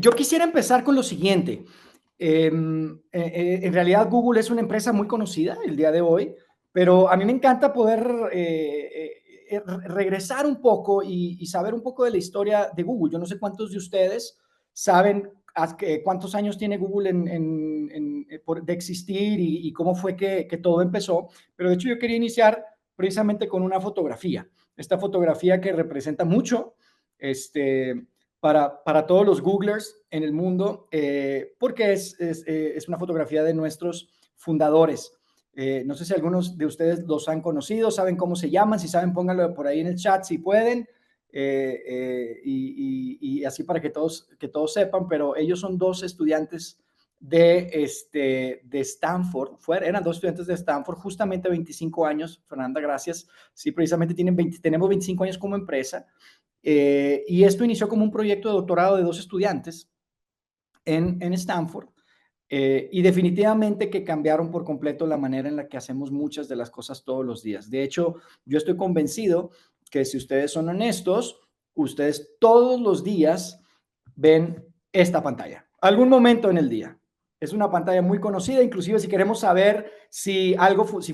Yo quisiera empezar con lo siguiente. En realidad Google es una empresa muy conocida el día de hoy, pero a mí me encanta poder regresar un poco y saber un poco de la historia de Google. Yo no sé cuántos de ustedes saben cuántos años tiene Google de existir y cómo fue que todo empezó, pero de hecho yo quería iniciar precisamente con una fotografía. Esta fotografía que representa mucho, este, para todos los Googlers en el mundo, porque es una fotografía de nuestros fundadores. No sé si algunos de ustedes los han conocido, saben cómo se llaman, si saben, pónganlo por ahí en el chat si pueden, y así para que todos sepan, pero ellos son dos estudiantes de Stanford, eran dos estudiantes de Stanford, justamente 25 años, Fernanda, gracias, sí, precisamente tenemos 25 años como empresa, y esto inició como un proyecto de doctorado de dos estudiantes en Stanford, y definitivamente que cambiaron por completo la manera en la que hacemos muchas de las cosas todos los días. De hecho, yo estoy convencido que si ustedes son honestos, ustedes todos los días ven esta pantalla, algún momento en el día. Es una pantalla muy conocida, inclusive si queremos saber si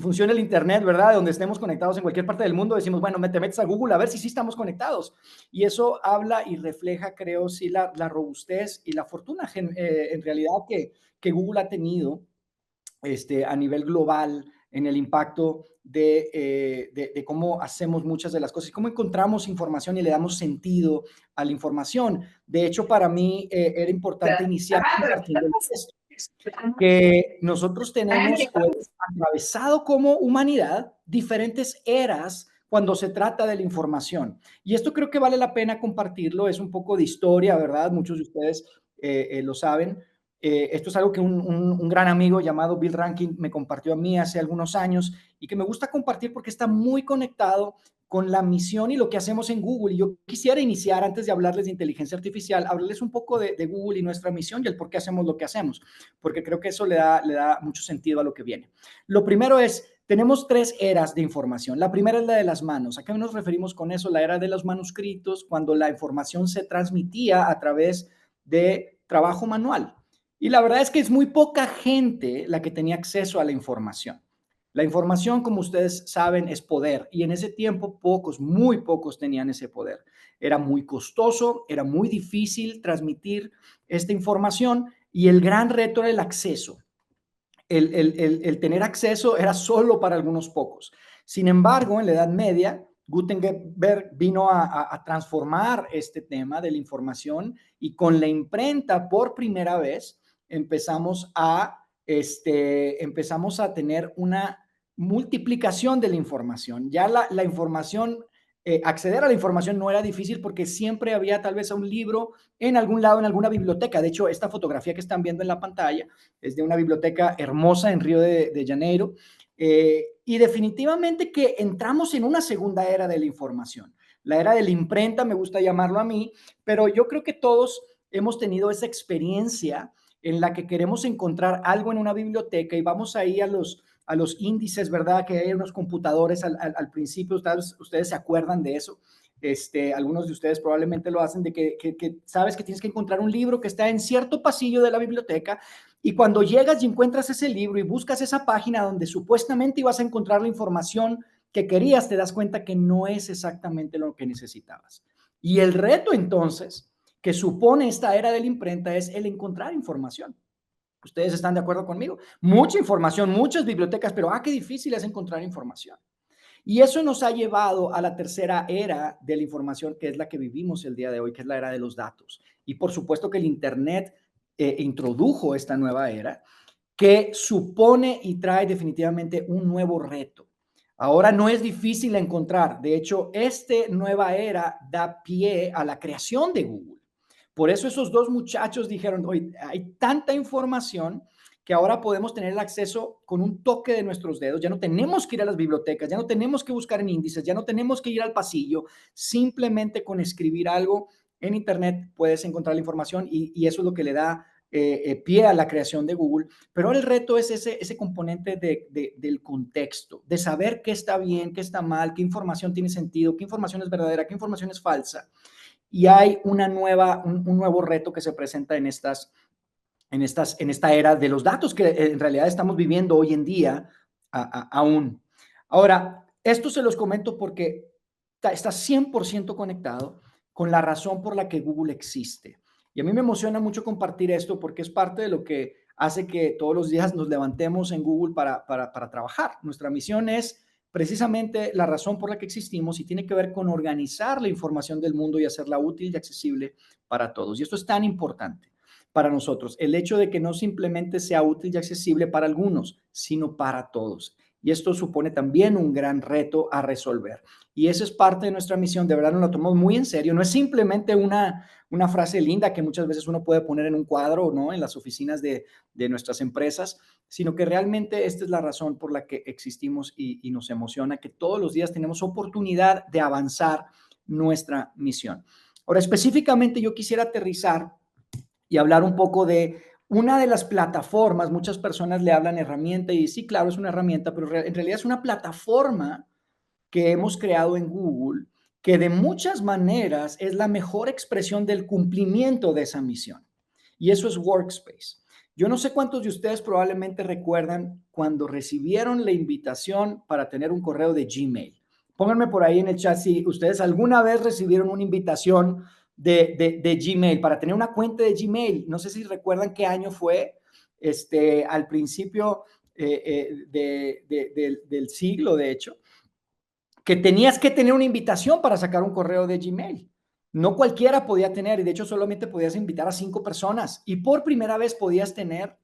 funciona el Internet, ¿verdad? Donde estemos conectados en cualquier parte del mundo, decimos, bueno, te metes a Google a ver si sí estamos conectados. Y eso habla y refleja, creo, sí, la robustez y la fortuna en realidad que Google ha tenido a nivel global en el impacto de cómo hacemos muchas de las cosas y cómo encontramos información y le damos sentido a la información. De hecho, para mí era importante iniciar compartiendo esto, que nosotros tenemos o hemos atravesado como humanidad diferentes eras cuando se trata de la información. Y esto creo que vale la pena compartirlo, es un poco de historia, ¿verdad? Muchos de ustedes lo saben. Esto es algo que un gran amigo llamado Bill Rankin me compartió a mí hace algunos años y que me gusta compartir porque está muy conectado con la misión y lo que hacemos en Google. Y yo quisiera iniciar, antes de hablarles de inteligencia artificial, hablarles un poco de Google y nuestra misión y el por qué hacemos lo que hacemos, porque creo que eso le da mucho sentido a lo que viene. Lo primero es, tenemos tres eras de información. La primera es la de las manos. ¿A qué nos referimos con eso? La era de los manuscritos, cuando la información se transmitía a través de trabajo manual. Y la verdad es que es muy poca gente la que tenía acceso a la información. La información, como ustedes saben, es poder y en ese tiempo pocos, muy pocos tenían ese poder. Era muy costoso, era muy difícil transmitir esta información y el gran reto era el acceso. El tener acceso era solo para algunos pocos. Sin embargo, en la Edad Media, Gutenberg vino a transformar este tema de la información y con la imprenta por primera vez empezamos a tener una multiplicación de la información. Ya la información, acceder a la información no era difícil porque siempre había tal vez un libro en algún lado, en alguna biblioteca. De hecho, esta fotografía que están viendo en la pantalla es de una biblioteca hermosa en Río de Janeiro. Y definitivamente que entramos en una segunda era de la información. La era de la imprenta, me gusta llamarlo a mí, pero yo creo que todos hemos tenido esa experiencia en la que queremos encontrar algo en una biblioteca y vamos ahí a los índices, ¿verdad? Que hay unos computadores al principio, ustedes se acuerdan de eso. Algunos de ustedes probablemente lo hacen, de que sabes que tienes que encontrar un libro que está en cierto pasillo de la biblioteca y cuando llegas y encuentras ese libro y buscas esa página donde supuestamente ibas a encontrar la información que querías, te das cuenta que no es exactamente lo que necesitabas. Y el reto entonces que supone esta era de la imprenta es el encontrar información. ¿Ustedes están de acuerdo conmigo? Mucha información, muchas bibliotecas, pero qué difícil es encontrar información. Y eso nos ha llevado a la tercera era de la información, que es la que vivimos el día de hoy, que es la era de los datos. Y por supuesto que el Internet introdujo esta nueva era que supone y trae definitivamente un nuevo reto. Ahora no es difícil encontrar. De hecho, esta nueva era da pie a la creación de Google. Por eso esos dos muchachos dijeron, hoy hay tanta información que ahora podemos tener el acceso con un toque de nuestros dedos. Ya no tenemos que ir a las bibliotecas, ya no tenemos que buscar en índices, ya no tenemos que ir al pasillo. Simplemente con escribir algo en Internet puedes encontrar la información y eso es lo que le da pie a la creación de Google. Pero ahora el reto es ese componente del contexto, de saber qué está bien, qué está mal, qué información tiene sentido, qué información es verdadera, qué información es falsa. y hay un nuevo reto que se presenta en esta era de los datos que en realidad estamos viviendo hoy en día aún. Ahora, esto se los comento porque está 100% conectado con la razón por la que Google existe. Y a mí me emociona mucho compartir esto porque es parte de lo que hace que todos los días nos levantemos en Google para trabajar. Nuestra misión es precisamente la razón por la que existimos y tiene que ver con organizar la información del mundo y hacerla útil y accesible para todos. Y esto es tan importante para nosotros, el hecho de que no simplemente sea útil y accesible para algunos, sino para todos. Y esto supone también un gran reto a resolver. Y esa es parte de nuestra misión, de verdad nos la tomamos muy en serio, no es simplemente una frase linda que muchas veces uno puede poner en un cuadro, ¿no? En las oficinas de nuestras empresas, sino que realmente esta es la razón por la que existimos y nos emociona que todos los días tenemos oportunidad de avanzar nuestra misión. Ahora, específicamente yo quisiera aterrizar y hablar un poco de una de las plataformas. Muchas personas le hablan herramienta y sí, claro, es una herramienta, pero en realidad es una plataforma que hemos creado en Google que de muchas maneras es la mejor expresión del cumplimiento de esa misión. Y eso es Workspace. Yo no sé cuántos de ustedes probablemente recuerdan cuando recibieron la invitación para tener un correo de Gmail. Pónganme por ahí en el chat si ustedes alguna vez recibieron una invitación de Gmail para tener una cuenta de Gmail. No sé si recuerdan qué año fue, al principio del siglo, de hecho, que tenías que tener una invitación para sacar un correo de Gmail. No cualquiera podía tener, y de hecho solamente podías invitar a 5 personas, y por primera vez podías tener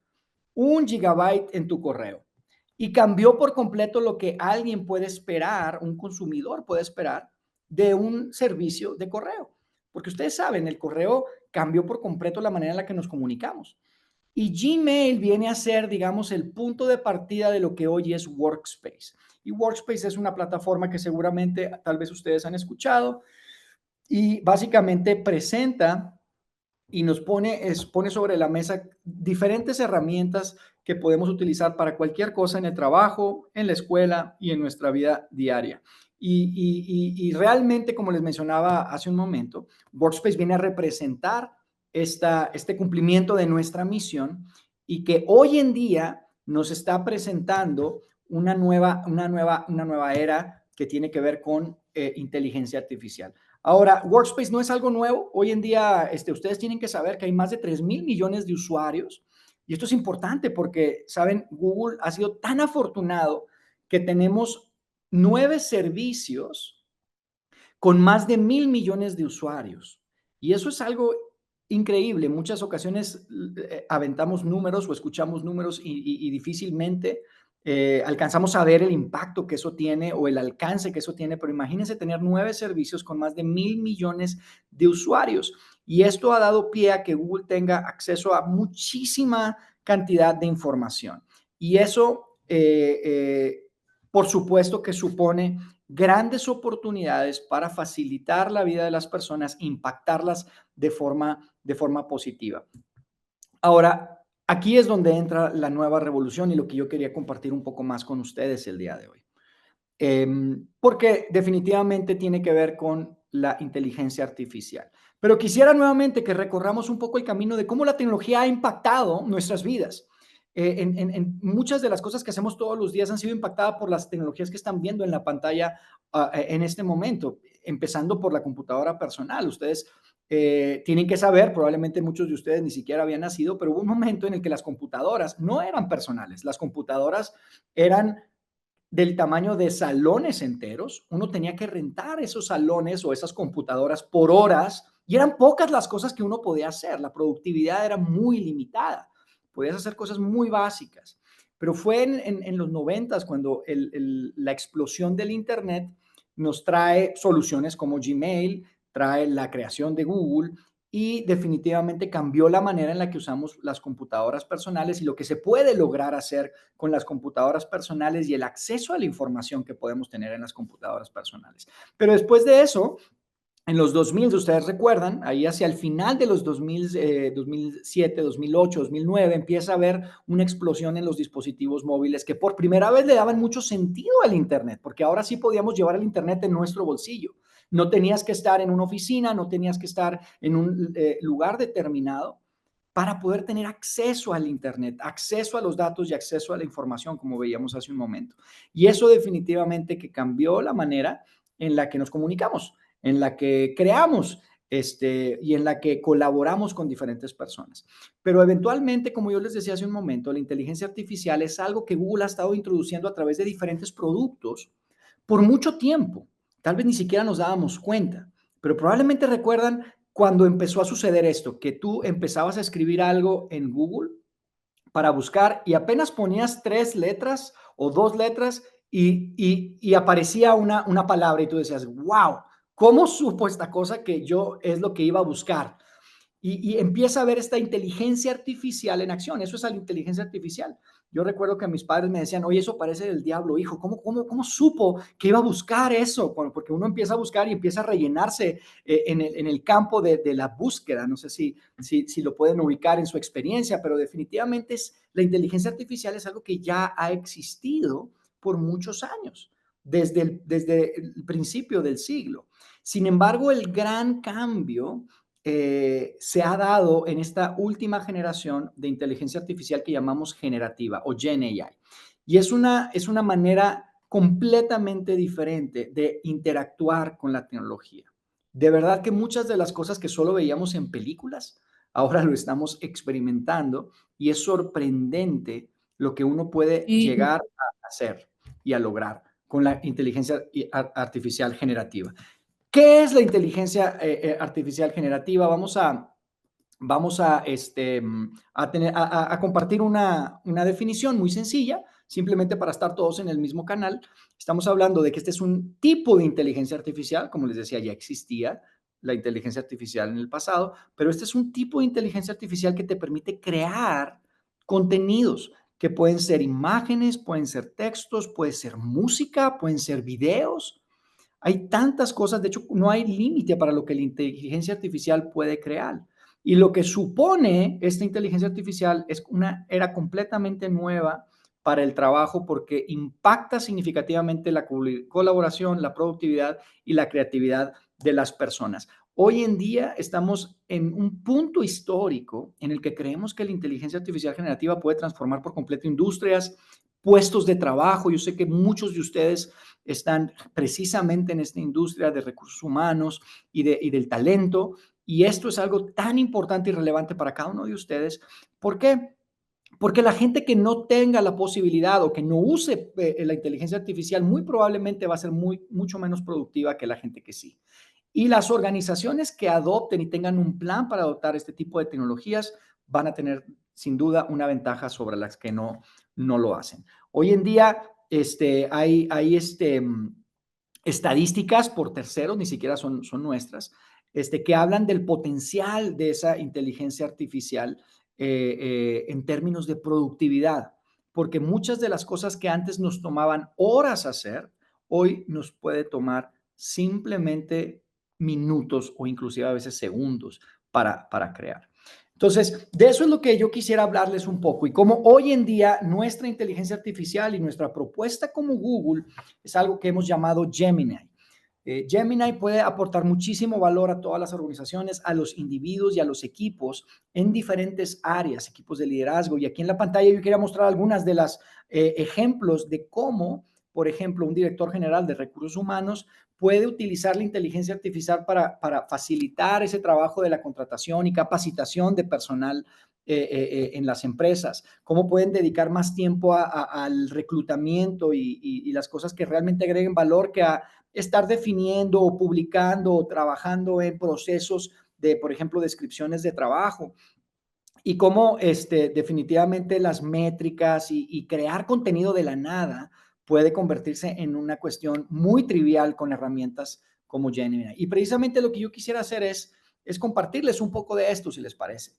1 GB en tu correo. Y cambió por completo lo que alguien puede esperar, un consumidor puede esperar de un servicio de correo. Porque ustedes saben, el correo cambió por completo la manera en la que nos comunicamos. Y Gmail viene a ser, digamos, el punto de partida de lo que hoy es Workspace. Y Workspace es una plataforma que seguramente tal vez ustedes han escuchado y básicamente presenta y nos pone sobre la mesa diferentes herramientas que podemos utilizar para cualquier cosa en el trabajo, en la escuela y en nuestra vida diaria. Y realmente, como les mencionaba hace un momento, Workspace viene a representar este cumplimiento de nuestra misión y que hoy en día nos está presentando una nueva era que tiene que ver con inteligencia artificial. Ahora, Workspace no es algo nuevo. Hoy en día, ustedes tienen que saber que hay más de 3.000 millones de usuarios. Y esto es importante porque, saben, Google ha sido tan afortunado que tenemos 9 servicios con más de 1.000 millones de usuarios. Y eso es algo increíble. En muchas ocasiones aventamos números o escuchamos números y difícilmente alcanzamos a ver el impacto que eso tiene o el alcance que eso tiene, pero imagínense tener 9 servicios con más de 1.000 millones de usuarios. Y esto ha dado pie a que Google tenga acceso a muchísima cantidad de información. Y eso, por supuesto, que supone grandes oportunidades para facilitar la vida de las personas, impactarlas de forma positiva. Ahora, aquí es donde entra la nueva revolución y lo que yo quería compartir un poco más con ustedes el día de hoy. Porque definitivamente tiene que ver con la inteligencia artificial. Pero quisiera nuevamente que recorramos un poco el camino de cómo la tecnología ha impactado nuestras vidas. En muchas de las cosas que hacemos todos los días han sido impactadas por las tecnologías que están viendo en la pantalla en este momento, empezando por la computadora personal. Ustedes tienen que saber, probablemente muchos de ustedes ni siquiera habían nacido, pero hubo un momento en el que las computadoras no eran personales, las computadoras eran del tamaño de salones enteros. Uno tenía que rentar esos salones o esas computadoras por horas y eran pocas las cosas que uno podía hacer. La productividad era muy limitada. Podías hacer cosas muy básicas. Pero fue en los 90 cuando la explosión del Internet nos trae soluciones como Gmail, trae la creación de Google y definitivamente cambió la manera en la que usamos las computadoras personales y lo que se puede lograr hacer con las computadoras personales y el acceso a la información que podemos tener en las computadoras personales. Pero después de eso, en los 2000, ustedes recuerdan, ahí hacia el final de los 2000, 2007, 2008, 2009, empieza a haber una explosión en los dispositivos móviles que por primera vez le daban mucho sentido al Internet, porque ahora sí podíamos llevar el Internet en nuestro bolsillo. No tenías que estar en una oficina, no tenías que estar en un lugar determinado para poder tener acceso al Internet, acceso a los datos y acceso a la información, como veíamos hace un momento. Y eso definitivamente que cambió la manera en la que nos comunicamos, en la que creamos y en la que colaboramos con diferentes personas. Pero eventualmente, como yo les decía hace un momento, la inteligencia artificial es algo que Google ha estado introduciendo a través de diferentes productos por mucho tiempo. Tal vez ni siquiera nos dábamos cuenta, pero probablemente recuerdan cuando empezó a suceder esto, que tú empezabas a escribir algo en Google para buscar y apenas ponías 3 letras o 2 letras y aparecía una palabra y tú decías, wow, ¿cómo supo esta cosa que yo es lo que iba a buscar? Y empieza a ver esta inteligencia artificial en acción. Eso es la inteligencia artificial. Yo recuerdo que mis padres me decían, oye, eso parece del diablo, hijo. ¿Cómo supo que iba a buscar eso? Porque uno empieza a buscar y empieza a rellenarse en el campo de la búsqueda. No sé si lo pueden ubicar en su experiencia, pero definitivamente la inteligencia artificial es algo que ya ha existido por muchos años, desde el principio del siglo. Sin embargo, el gran cambio se ha dado en esta última generación de inteligencia artificial que llamamos generativa o Gen AI. Y es una manera completamente diferente de interactuar con la tecnología. De verdad que muchas de las cosas que solo veíamos en películas, ahora lo estamos experimentando y es sorprendente lo que uno puede Sí, llegar a hacer y a lograr con la inteligencia artificial generativa. ¿Qué es la inteligencia artificial generativa? Vamos a compartir una definición muy sencilla, simplemente para estar todos en el mismo canal. Estamos hablando de que este es un tipo de inteligencia artificial, como les decía, ya existía la inteligencia artificial en el pasado, pero este es un tipo de inteligencia artificial que te permite crear contenidos que pueden ser imágenes, pueden ser textos, puede ser música, pueden ser videos. Hay tantas cosas, de hecho, no hay límite para lo que la inteligencia artificial puede crear. Y lo que supone esta inteligencia artificial es una era completamente nueva para el trabajo porque impacta significativamente la colaboración, la productividad y la creatividad de las personas. Hoy en día estamos en un punto histórico en el que creemos que la inteligencia artificial generativa puede transformar por completo industrias, puestos de trabajo. Yo sé que muchos de ustedes están precisamente en esta industria de recursos humanos y del talento. Y esto es algo tan importante y relevante para cada uno de ustedes. ¿Por qué? Porque la gente que no tenga la posibilidad o que no use la inteligencia artificial muy probablemente va a ser mucho menos productiva que la gente que sí. Y las organizaciones que adopten y tengan un plan para adoptar este tipo de tecnologías van a tener sin duda una ventaja sobre las que no lo hacen. Hoy en día hay estadísticas por terceros, ni siquiera son nuestras, que hablan del potencial de esa inteligencia artificial en términos de productividad, porque muchas de las cosas que antes nos tomaban horas hacer, hoy nos puede tomar simplemente minutos o inclusive a veces segundos para crear. Entonces, de eso es lo que yo quisiera hablarles un poco y cómo hoy en día nuestra inteligencia artificial y nuestra propuesta como Google es algo que hemos llamado Gemini. Gemini puede aportar muchísimo valor a todas las organizaciones, a los individuos y a los equipos en diferentes áreas, equipos de liderazgo. Y aquí en la pantalla yo quería mostrar algunas de las ejemplos de cómo, por ejemplo, un director general de recursos humanos puede utilizar la inteligencia artificial para facilitar ese trabajo de la contratación y capacitación de personal en las empresas, cómo pueden dedicar más tiempo al reclutamiento y las cosas que realmente agreguen valor que a estar definiendo o publicando o trabajando en procesos de, por ejemplo, descripciones de trabajo y cómo definitivamente las métricas y crear contenido de la nada puede convertirse en una cuestión muy trivial con herramientas como Gemini. Y precisamente lo que yo quisiera hacer es compartirles un poco de esto, si les parece.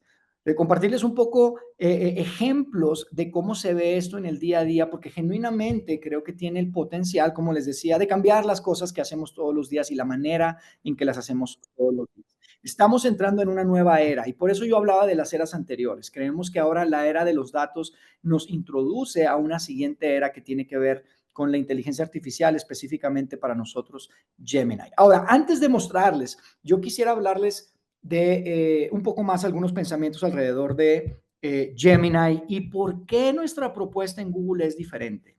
De compartirles un poco ejemplos de cómo se ve esto en el día a día, porque genuinamente creo que tiene el potencial, como les decía, de cambiar las cosas que hacemos todos los días y la manera en que las hacemos todos los días. Estamos entrando en una nueva era y por eso yo hablaba de las eras anteriores. Creemos que ahora la era de los datos nos introduce a una siguiente era que tiene que ver con la inteligencia artificial, específicamente para nosotros, Gemini. Ahora, antes de mostrarles, yo quisiera hablarles de un poco más algunos pensamientos alrededor de Gemini y por qué nuestra propuesta en Google es diferente.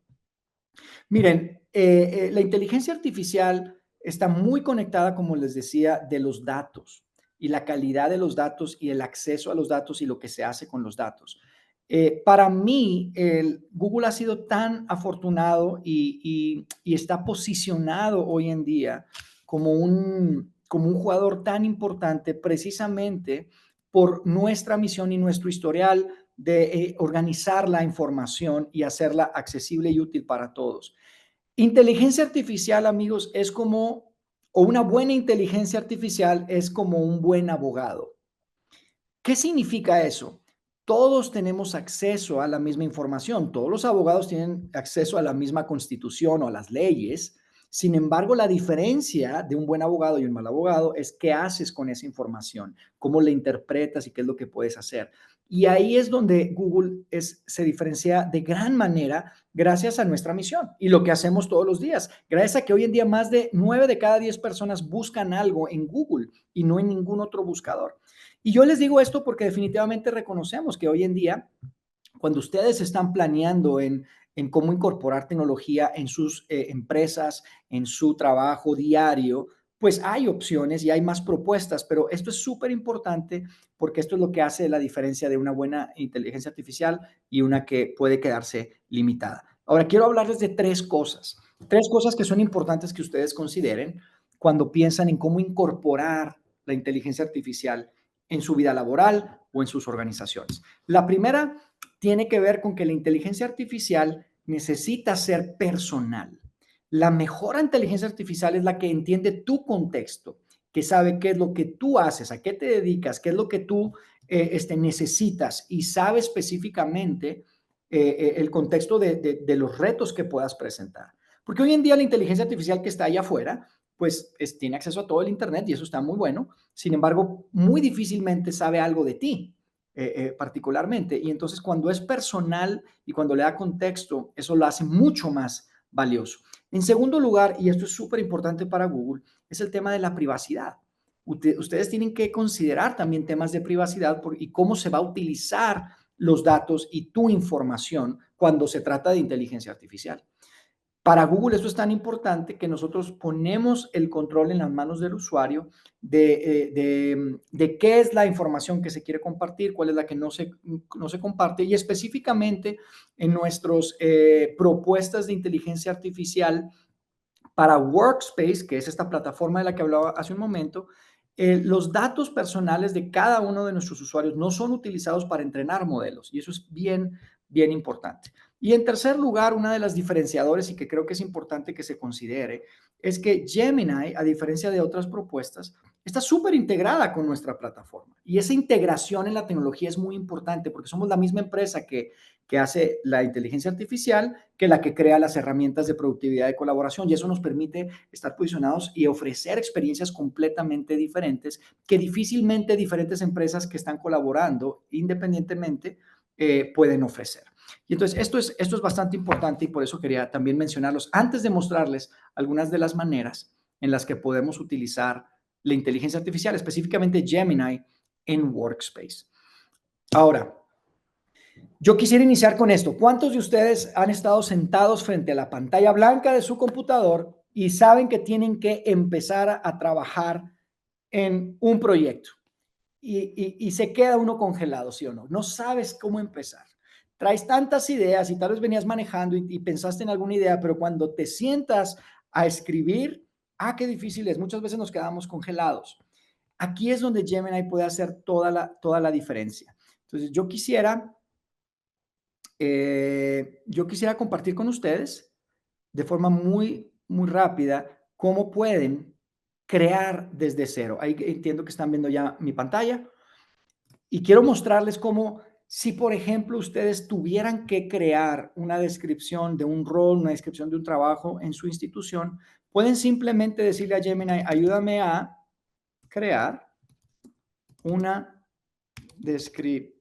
Miren, la inteligencia artificial está muy conectada, como les decía, de los datos y la calidad de los datos y el acceso a los datos y lo que se hace con los datos. Para mí, Google ha sido tan afortunado y está posicionado hoy en día como un jugador tan importante precisamente por nuestra misión y nuestro historial de organizar la información y hacerla accesible y útil para todos. Inteligencia artificial, amigos, es como, o una buena inteligencia artificial es como un buen abogado. ¿Qué significa eso? Todos tenemos acceso a la misma información, todos los abogados tienen acceso a la misma constitución o a las leyes. Sin embargo, la diferencia de un buen abogado y un mal abogado es qué haces con esa información, cómo la interpretas y qué es lo que puedes hacer. Y ahí es donde Google se diferencia de gran manera gracias a nuestra misión y lo que hacemos todos los días. Gracias a que hoy en día más de 9 de cada 10 personas buscan algo en Google y no en ningún otro buscador. Y yo les digo esto porque definitivamente reconocemos que hoy en día, cuando ustedes están planeando en cómo incorporar tecnología en sus empresas, en su trabajo diario, pues hay opciones y hay más propuestas, pero esto es súper importante porque esto es lo que hace la diferencia de una buena inteligencia artificial y una que puede quedarse limitada. Ahora, quiero hablarles de tres cosas que son importantes que ustedes consideren cuando piensan en cómo incorporar la inteligencia artificial en su vida laboral o en sus organizaciones. La primera tiene que ver con que la inteligencia artificial necesita ser personal. La mejor inteligencia artificial es la que entiende tu contexto, que sabe qué es lo que tú haces, a qué te dedicas, qué es lo que tú necesitas y sabe específicamente el contexto de los retos que puedas presentar. Porque hoy en día la inteligencia artificial que está allá afuera, pues tiene acceso a todo el Internet y eso está muy bueno. Sin embargo, muy difícilmente sabe algo de ti, particularmente. Y entonces cuando es personal y cuando le da contexto, eso lo hace mucho más valioso. En segundo lugar, y esto es súper importante para Google, es el tema de la privacidad. Ustedes tienen que considerar también temas de privacidad y cómo se va a utilizar los datos y tu información cuando se trata de inteligencia artificial. Para Google esto es tan importante que nosotros ponemos el control en las manos del usuario de qué es la información que se quiere compartir, cuál es la que no se comparte y específicamente en nuestras propuestas de inteligencia artificial para Workspace, que es esta plataforma de la que hablaba hace un momento, los datos personales de cada uno de nuestros usuarios no son utilizados para entrenar modelos y eso es bien, bien importante. Y en tercer lugar, una de las diferenciadores y que creo que es importante que se considere es que Gemini, a diferencia de otras propuestas, está súper integrada con nuestra plataforma. Y esa integración en la tecnología es muy importante porque somos la misma empresa que hace la inteligencia artificial que la que crea las herramientas de productividad y colaboración. Y eso nos permite estar posicionados y ofrecer experiencias completamente diferentes que difícilmente diferentes empresas que están colaborando independientemente pueden ofrecer. Y entonces esto es bastante importante y por eso quería también mencionarlos antes de mostrarles algunas de las maneras en las que podemos utilizar la inteligencia artificial, específicamente Gemini, en Workspace. Ahora, yo quisiera iniciar con esto. ¿Cuántos de ustedes han estado sentados frente a la pantalla blanca de su computador y saben que tienen que empezar a trabajar en un proyecto? Y se queda uno congelado, ¿sí o no? No sabes cómo empezar. Traes tantas ideas y tal vez venías manejando y pensaste en alguna idea, pero cuando te sientas a escribir, qué difícil es. Muchas veces nos quedamos congelados. Aquí es donde Gemini puede hacer toda la diferencia. Entonces, yo quisiera compartir con ustedes de forma muy, muy rápida cómo pueden crear desde cero. Ahí entiendo que están viendo ya mi pantalla y quiero mostrarles cómo si, por ejemplo, ustedes tuvieran que crear una descripción de un rol, una descripción de un trabajo en su institución, pueden simplemente decirle a Gemini, ayúdame a crear una descripción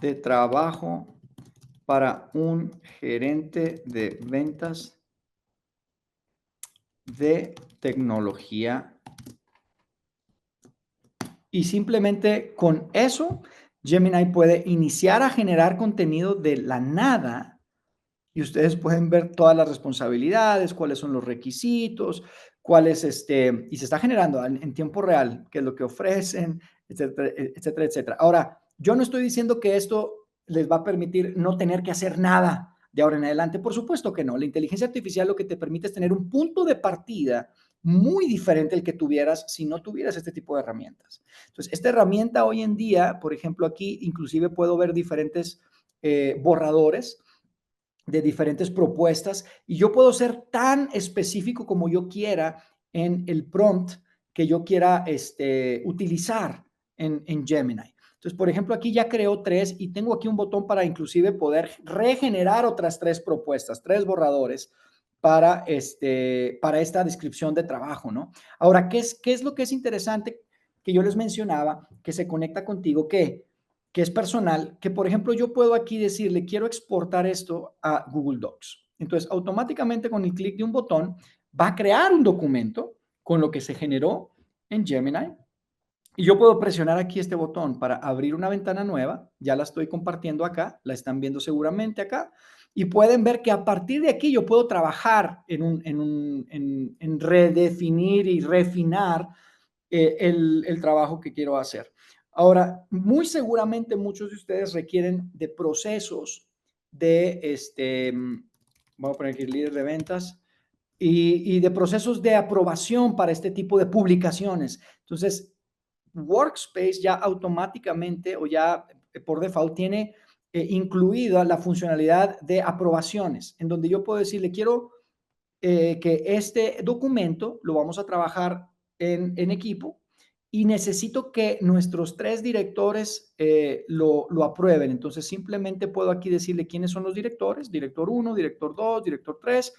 de trabajo para un gerente de ventas de tecnología. Y simplemente con eso, Gemini puede iniciar a generar contenido de la nada y ustedes pueden ver todas las responsabilidades, cuáles son los requisitos, cuáles, y se está generando en tiempo real, qué es lo que ofrecen, etcétera, etcétera, etcétera. Ahora, yo no estoy diciendo que esto les va a permitir no tener que hacer nada de ahora en adelante. Por supuesto que no. La inteligencia artificial lo que te permite es tener un punto de partida muy diferente al que tuvieras si no tuvieras este tipo de herramientas. Entonces, esta herramienta hoy en día, por ejemplo, aquí inclusive puedo ver diferentes borradores de diferentes propuestas y yo puedo ser tan específico como yo quiera en el prompt que yo quiera utilizar en Gemini. Entonces, por ejemplo, aquí ya creo 3 y tengo aquí un botón para inclusive poder regenerar otras 3 propuestas, 3 borradores para esta descripción de trabajo, ¿no? Ahora, ¿qué es lo que es interesante que yo les mencionaba, que se conecta contigo? Que es personal, que por ejemplo yo puedo aquí decirle, quiero exportar esto a Google Docs. Entonces, automáticamente con el clic de un botón va a crear un documento con lo que se generó en Gemini. Y yo puedo presionar aquí este botón para abrir una ventana nueva. Ya la estoy compartiendo acá, la están viendo seguramente acá. Y pueden ver que a partir de aquí yo puedo trabajar en redefinir y refinar el trabajo que quiero hacer. Ahora, muy seguramente muchos de ustedes requieren de procesos de, vamos a poner aquí líder de ventas, y de procesos de aprobación para este tipo de publicaciones. Entonces, Workspace ya automáticamente o ya por default tiene incluida la funcionalidad de aprobaciones, en donde yo puedo decirle, quiero que este documento lo vamos a trabajar en equipo y necesito que nuestros 3 directores lo aprueben. Entonces, simplemente puedo aquí decirle quiénes son los directores, director 1, director 2, director 3,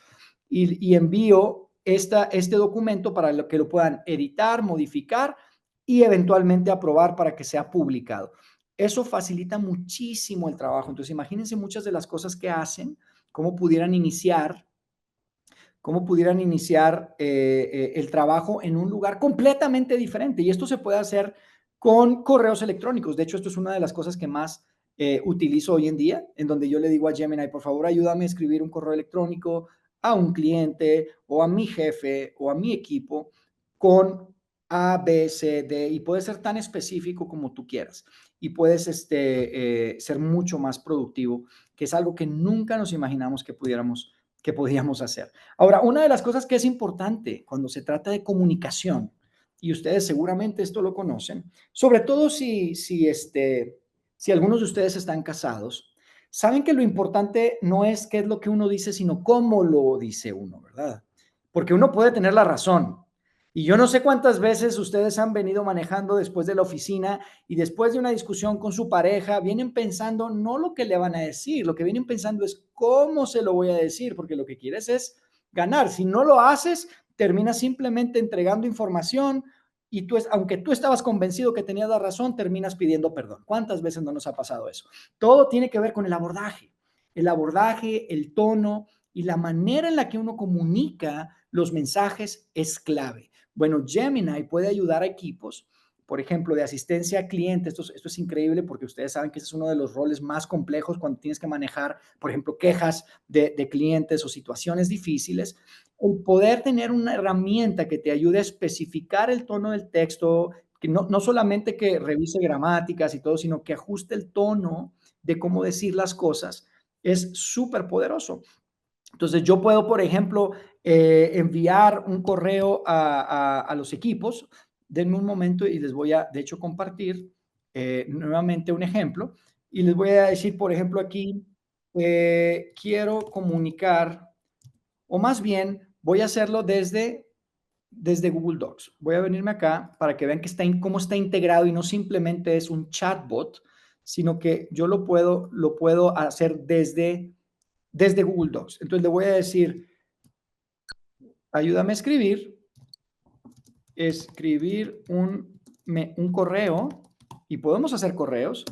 y envío este documento para que lo puedan editar, modificar y eventualmente aprobar para que sea publicado. Eso facilita muchísimo el trabajo. Entonces, imagínense muchas de las cosas que hacen, cómo pudieran iniciar el trabajo en un lugar completamente diferente. Y esto se puede hacer con correos electrónicos. De hecho, esto es una de las cosas que más utilizo hoy en día, en donde yo le digo a Gemini, por favor, ayúdame a escribir un correo electrónico a un cliente o a mi jefe o a mi equipo con A, B, C, D, y puede ser tan específico como tú quieras. Y puedes ser mucho más productivo, que es algo que nunca nos imaginamos que podíamos hacer. Ahora, una de las cosas que es importante cuando se trata de comunicación, y ustedes seguramente esto lo conocen, sobre todo si algunos de ustedes están casados, saben que lo importante no es qué es lo que uno dice, sino cómo lo dice uno, ¿verdad? Porque uno puede tener la razón. Y yo no sé cuántas veces ustedes han venido manejando después de la oficina y después de una discusión con su pareja, vienen pensando no lo que le van a decir, lo que vienen pensando es cómo se lo voy a decir, porque lo que quieres es ganar. Si no lo haces, terminas simplemente entregando información y aunque tú estabas convencido que tenías la razón, terminas pidiendo perdón. ¿Cuántas veces no nos ha pasado eso? Todo tiene que ver con el abordaje, el tono y la manera en la que uno comunica los mensajes es clave. Bueno, Gemini puede ayudar a equipos, por ejemplo, de asistencia a clientes. Esto es increíble porque ustedes saben que ese es uno de los roles más complejos cuando tienes que manejar, por ejemplo, quejas de clientes o situaciones difíciles. El poder tener una herramienta que te ayude a especificar el tono del texto, que no solamente que revise gramáticas y todo, sino que ajuste el tono de cómo decir las cosas, es súper poderoso. Entonces, yo puedo, por ejemplo, enviar un correo a los equipos. Denme un momento y les voy a, de hecho, compartir nuevamente un ejemplo. Y les voy a decir, por ejemplo, aquí, quiero comunicar, o más bien, voy a hacerlo desde Google Docs. Voy a venirme acá para que vean cómo está integrado y no simplemente es un chatbot, sino que yo lo puedo hacer desde Google Docs. Entonces le voy a decir, ayúdame a escribir un correo, y podemos hacer correos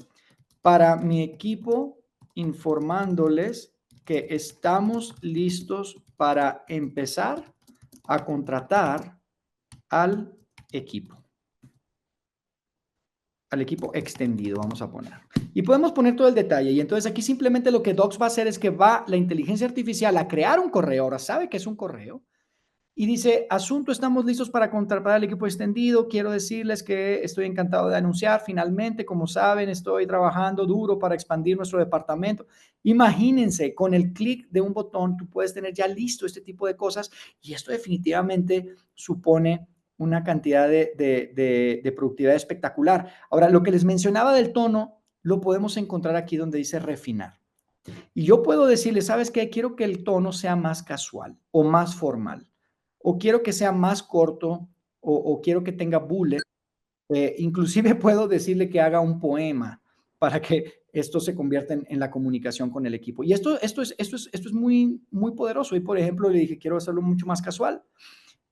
para mi equipo informándoles que estamos listos para empezar a contratar al equipo. Al equipo extendido, vamos a poner. Y podemos poner todo el detalle. Y entonces aquí simplemente lo que Docs va a hacer es que va la inteligencia artificial a crear un correo. Ahora sabe que es un correo. Y dice, asunto, estamos listos para contratar al equipo extendido. Quiero decirles que estoy encantado de anunciar finalmente, como saben, estoy trabajando duro para expandir nuestro departamento. Imagínense, con el clic de un botón, tú puedes tener ya listo este tipo de cosas y esto definitivamente supone una cantidad de productividad espectacular. Ahora, lo que les mencionaba del tono, lo podemos encontrar aquí donde dice refinar. Y yo puedo decirle, ¿sabes qué? Quiero que el tono sea más casual o más formal, o quiero que sea más corto, o quiero que tenga bullet. Inclusive puedo decirle que haga un poema para que esto se convierta en la comunicación con el equipo. Y esto es muy, muy poderoso. Y por ejemplo, le dije, quiero hacerlo mucho más casual.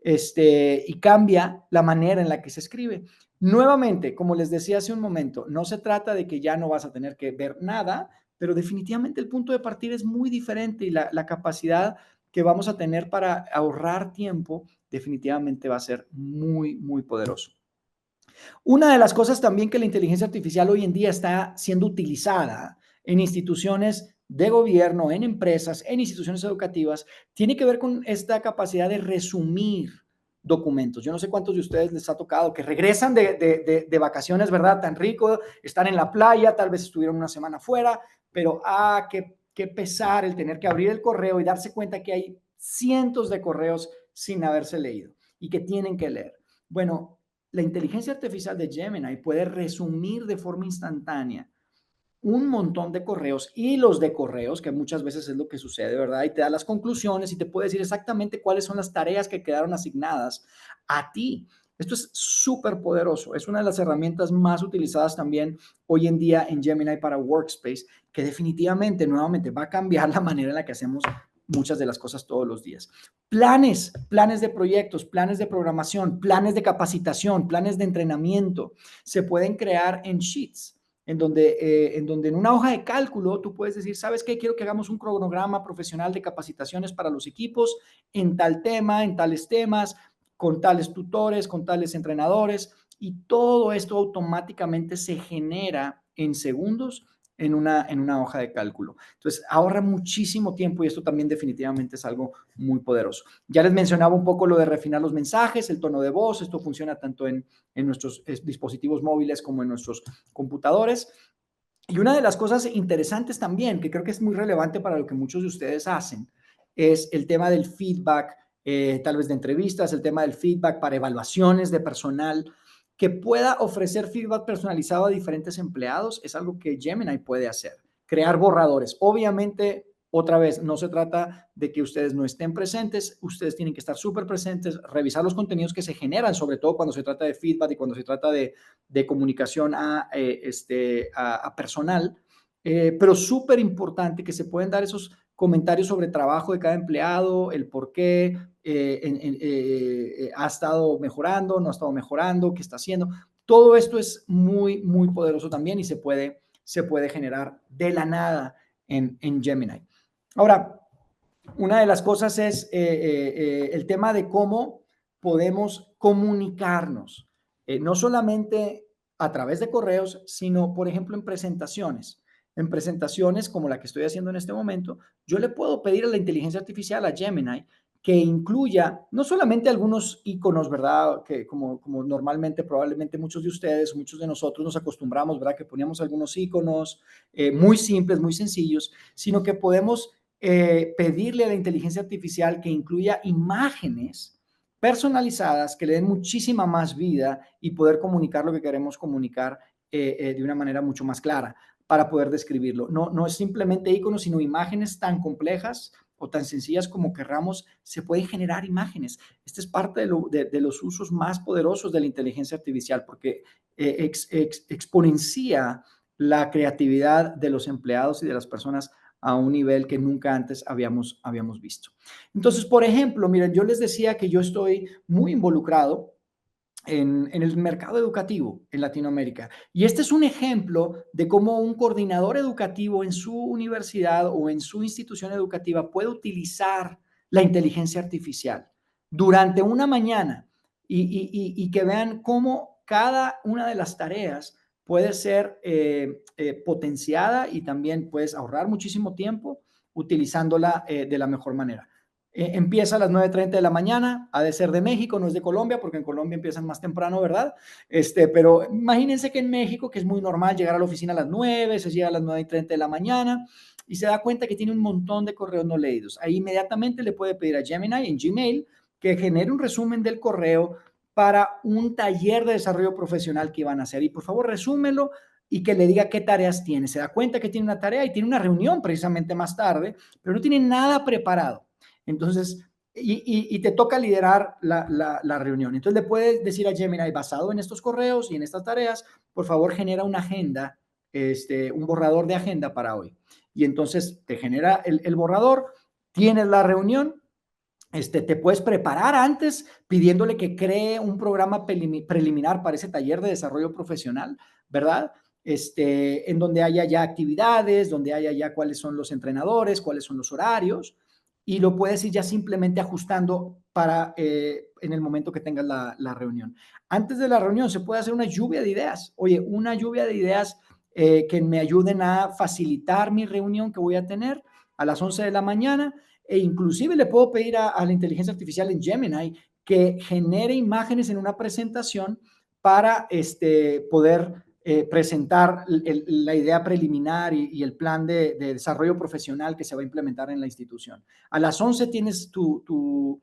Y cambia la manera en la que se escribe. Nuevamente, como les decía hace un momento, no se trata de que ya no vas a tener que ver nada, pero definitivamente el punto de partida es muy diferente y la capacidad que vamos a tener para ahorrar tiempo definitivamente va a ser muy, muy poderoso. Una de las cosas también que la inteligencia artificial hoy en día está siendo utilizada en instituciones de gobierno, en empresas, en instituciones educativas, tiene que ver con esta capacidad de resumir documentos. Yo no sé cuántos de ustedes les ha tocado que regresan de vacaciones, ¿verdad? Tan rico, están en la playa, tal vez estuvieron una semana fuera, pero qué pesar el tener que abrir el correo y darse cuenta que hay cientos de correos sin haberse leído y que tienen que leer. Bueno, la inteligencia artificial de Gemini puede resumir de forma instantánea un montón de correos, hilos de correos, que muchas veces es lo que sucede, ¿verdad? Y te da las conclusiones y te puede decir exactamente cuáles son las tareas que quedaron asignadas a ti. Esto es súper poderoso. Es una de las herramientas más utilizadas también hoy en día en Gemini para Workspace, que definitivamente, nuevamente, va a cambiar la manera en la que hacemos muchas de las cosas todos los días. Planes de proyectos, planes de programación, planes de capacitación, planes de entrenamiento, se pueden crear en Sheets en donde en una hoja de cálculo tú puedes decir, ¿sabes qué? Quiero que hagamos un cronograma profesional de capacitaciones para los equipos en tal tema, en tales temas, con tales tutores, con tales entrenadores, y todo esto automáticamente se genera en segundos en una hoja de cálculo. Entonces, ahorra muchísimo tiempo y esto también definitivamente es algo muy poderoso. Ya les mencionaba un poco lo de refinar los mensajes, el tono de voz. Esto funciona tanto en nuestros dispositivos móviles como en nuestros computadores. Y una de las cosas interesantes también, que creo que es muy relevante para lo que muchos de ustedes hacen, es el tema del feedback, tal vez de entrevistas, el tema del feedback para evaluaciones de personal, que pueda ofrecer feedback personalizado a diferentes empleados, es algo que Gemini puede hacer. Crear borradores. Obviamente, otra vez, no se trata de que ustedes no estén presentes, ustedes tienen que estar súper presentes, revisar los contenidos que se generan, sobre todo cuando se trata de feedback y cuando se trata de comunicación a personal, pero súper importante que se pueden dar esos comentarios sobre el trabajo de cada empleado, el por qué ha estado mejorando, no ha estado mejorando, qué está haciendo. Todo esto es muy, muy poderoso también y se puede generar de la nada en Gemini. Ahora, una de las cosas es el tema de cómo podemos comunicarnos, no solamente a través de correos, sino, por ejemplo, en presentaciones. En presentaciones como la que estoy haciendo en este momento, yo le puedo pedir a la inteligencia artificial, a Gemini, que incluya no solamente algunos iconos, ¿verdad? Que como normalmente, probablemente muchos de ustedes, muchos de nosotros nos acostumbramos, ¿verdad? Que poníamos algunos iconos muy simples, muy sencillos, sino que podemos pedirle a la inteligencia artificial que incluya imágenes personalizadas que le den muchísima más vida y poder comunicar lo que queremos comunicar de una manera mucho más clara para poder describirlo. No es simplemente iconos, sino imágenes tan complejas o tan sencillas como querramos, se pueden generar imágenes. Este es parte de los usos más poderosos de la inteligencia artificial porque exponencia la creatividad de los empleados y de las personas a un nivel que nunca antes habíamos visto. Entonces, por ejemplo, miren, yo les decía que yo estoy muy involucrado en el mercado educativo en Latinoamérica. Y este es un ejemplo de cómo un coordinador educativo en su universidad o en su institución educativa puede utilizar la inteligencia artificial durante una mañana y que vean cómo cada una de las tareas puede ser potenciada y también puedes ahorrar muchísimo tiempo utilizándola de la mejor manera. Empieza a las 9:30 de la mañana, ha de ser de México, no es de Colombia, porque en Colombia empiezan más temprano, ¿verdad? Pero imagínense que en México, que es muy normal llegar a la oficina a las 9, se llega a las 9:30 de la mañana y se da cuenta que tiene un montón de correos no leídos. Ahí inmediatamente le puede pedir a Gemini en Gmail que genere un resumen del correo para un taller de desarrollo profesional que iban a hacer. Y por favor, resúmelo y que le diga qué tareas tiene. Se da cuenta que tiene una tarea y tiene una reunión precisamente más tarde, pero no tiene nada preparado. Entonces, y te toca liderar la reunión. Entonces le puedes decir a Gemini, basado en estos correos y en estas tareas, por favor genera una agenda, un borrador de agenda para hoy. Y entonces te genera el borrador, tienes la reunión, te puedes preparar antes pidiéndole que cree un programa preliminar para ese taller de desarrollo profesional, ¿verdad? En donde haya ya actividades, donde haya ya cuáles son los entrenadores, cuáles son los horarios, y lo puedes ir ya simplemente ajustando para en el momento que tengas la reunión. Antes de la reunión se puede hacer una lluvia de ideas. Oye, una lluvia de ideas que me ayuden a facilitar mi reunión que voy a tener a las 11 de la mañana, e inclusive le puedo pedir a la inteligencia artificial en Gemini que genere imágenes en una presentación para poder presentar la idea preliminar y el plan de desarrollo profesional que se va a implementar en la institución. A las 11 tienes tu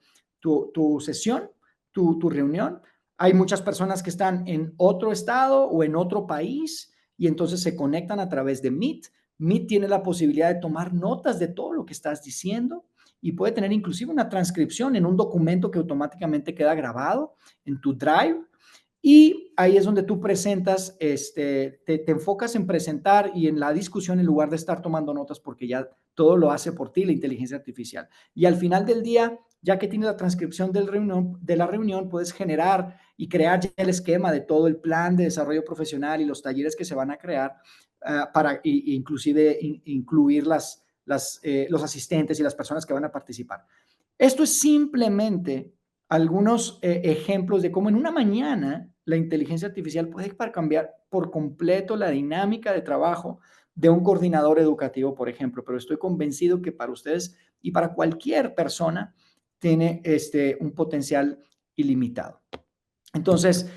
sesión, tu reunión. Hay muchas personas que están en otro estado o en otro país y entonces se conectan a través de Meet. Meet tiene la posibilidad de tomar notas de todo lo que estás diciendo y puede tener inclusive una transcripción en un documento que automáticamente queda grabado en tu Drive. Y ahí es donde tú presentas, te enfocas en presentar y en la discusión en lugar de estar tomando notas porque ya todo lo hace por ti la inteligencia artificial. Y al final del día, ya que tienes la transcripción de la reunión, puedes generar y crear ya el esquema de todo el plan de desarrollo profesional y los talleres que se van a crear para inclusive incluir los asistentes y las personas que van a participar. Esto es simplemente algunos ejemplos de cómo en una mañana la inteligencia artificial puede cambiar por completo la dinámica de trabajo de un coordinador educativo, por ejemplo, pero estoy convencido que para ustedes y para cualquier persona tiene un potencial ilimitado. Entonces,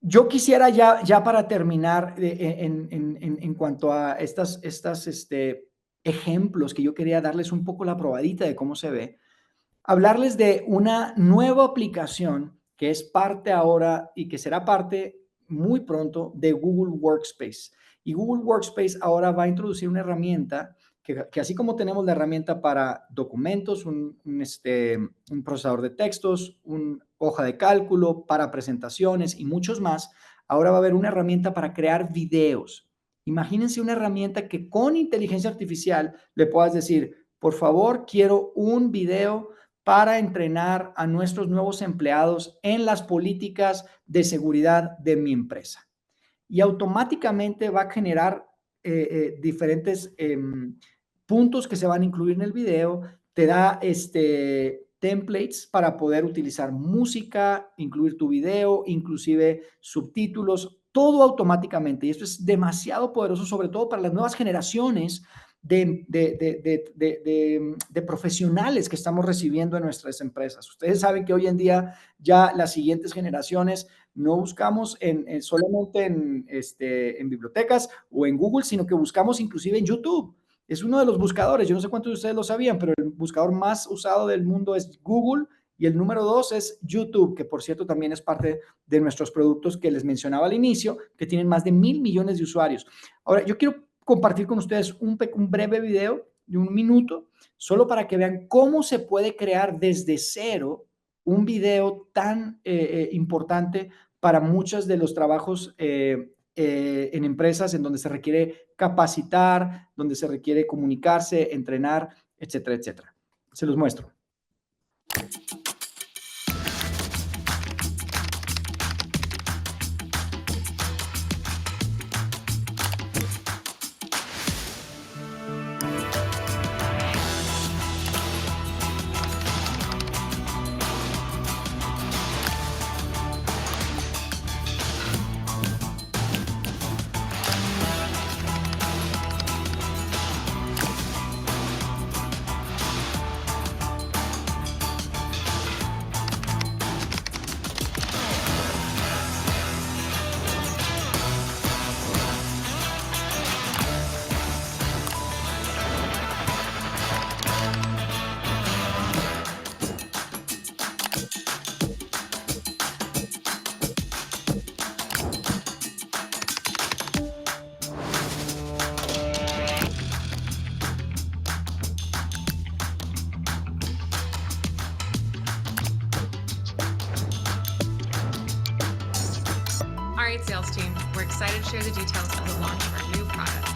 yo quisiera ya para terminar en cuanto a estas ejemplos que yo quería darles un poco la probadita de cómo se ve, hablarles de una nueva aplicación que es parte ahora y que será parte muy pronto de Google Workspace. Y Google Workspace ahora va a introducir una herramienta que así como tenemos la herramienta para documentos, un procesador de textos, una hoja de cálculo, para presentaciones y muchos más, ahora va a haber una herramienta para crear videos. Imagínense una herramienta que con inteligencia artificial le puedas decir, por favor, quiero un video para entrenar a nuestros nuevos empleados en las políticas de seguridad de mi empresa. Y automáticamente va a generar diferentes puntos que se van a incluir en el video. Te da templates para poder utilizar música, incluir tu video, inclusive subtítulos, todo automáticamente. Y esto es demasiado poderoso, sobre todo para las nuevas generaciones de profesionales que estamos recibiendo en nuestras empresas. Ustedes saben que hoy en día ya las siguientes generaciones no buscamos solamente en bibliotecas o en Google, sino que buscamos inclusive en YouTube. Es uno de los buscadores, yo no sé cuántos de ustedes lo sabían, pero el buscador más usado del mundo es Google y el número 2 es YouTube, que por cierto también es parte de nuestros productos que les mencionaba al inicio, que tienen más de 1,000 millones de usuarios. Ahora, yo quiero compartir con ustedes un breve video de 1 minuto, solo para que vean cómo se puede crear desde cero un video tan importante para muchos de los trabajos en empresas en donde se requiere capacitar, donde se requiere comunicarse, entrenar, etcétera, etcétera. Se los muestro. All right, sales team, we're excited to share the details of the launch of our new product.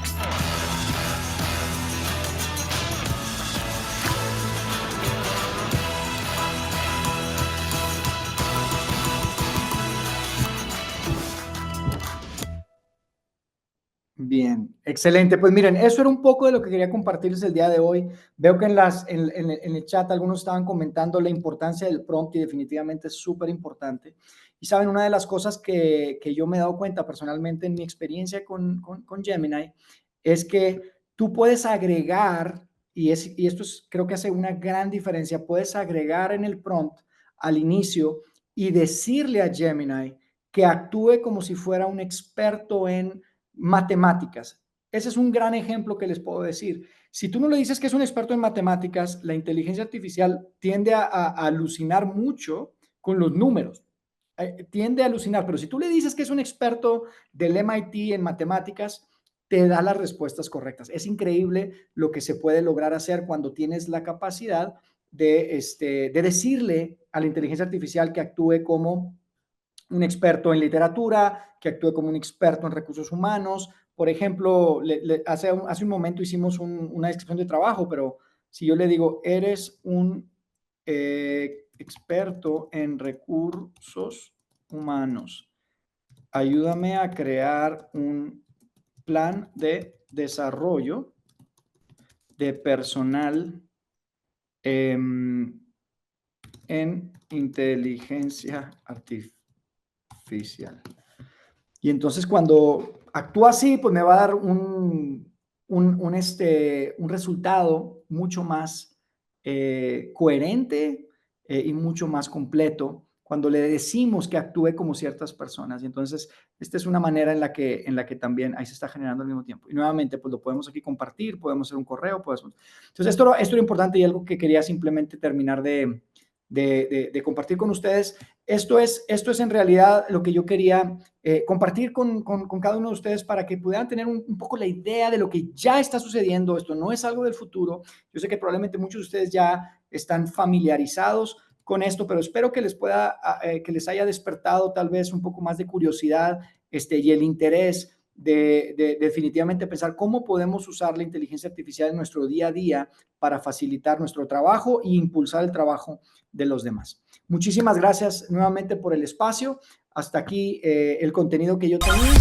Bien, excelente. Pues miren, eso era un poco de lo que quería compartirles el día de hoy. Veo que en el chat algunos estaban comentando la importancia del prompt y definitivamente es súper importante. Y saben, una de las cosas que yo me he dado cuenta personalmente en mi experiencia con Gemini es que tú puedes agregar, y esto es, creo que hace una gran diferencia, puedes agregar en el prompt al inicio y decirle a Gemini que actúe como si fuera un experto en matemáticas. Ese es un gran ejemplo que les puedo decir. Si tú no le dices que es un experto en matemáticas, la inteligencia artificial tiende a alucinar mucho con los números. Tiende a alucinar, pero si tú le dices que es un experto del MIT en matemáticas, te da las respuestas correctas. Es increíble lo que se puede lograr hacer cuando tienes la capacidad de decirle a la inteligencia artificial que actúe como un experto en literatura, que actúe como un experto en recursos humanos. Por ejemplo, hace un momento hicimos una descripción de trabajo, pero si yo le digo, eres un experto en recursos humanos, ayúdame a crear un plan de desarrollo de personal en inteligencia artificial. Y entonces cuando actúa así, pues me va a dar un resultado mucho más coherente y mucho más completo cuando le decimos que actúe como ciertas personas. Y entonces, esta es una manera en la que también ahí se está generando al mismo tiempo. Y nuevamente, pues lo podemos aquí compartir, podemos hacer un correo, podemos. Entonces, esto era importante y algo que quería simplemente terminar de compartir con ustedes. Esto es en realidad lo que yo quería compartir con cada uno de ustedes para que pudieran tener un poco la idea de lo que ya está sucediendo. Esto no es algo del futuro. Yo sé que probablemente muchos de ustedes ya están familiarizados con esto, pero espero que que les haya despertado tal vez un poco más de curiosidad y el interés de definitivamente pensar cómo podemos usar la inteligencia artificial en nuestro día a día para facilitar nuestro trabajo e impulsar el trabajo de los demás. Muchísimas gracias nuevamente por el espacio. Hasta aquí el contenido que yo tenía.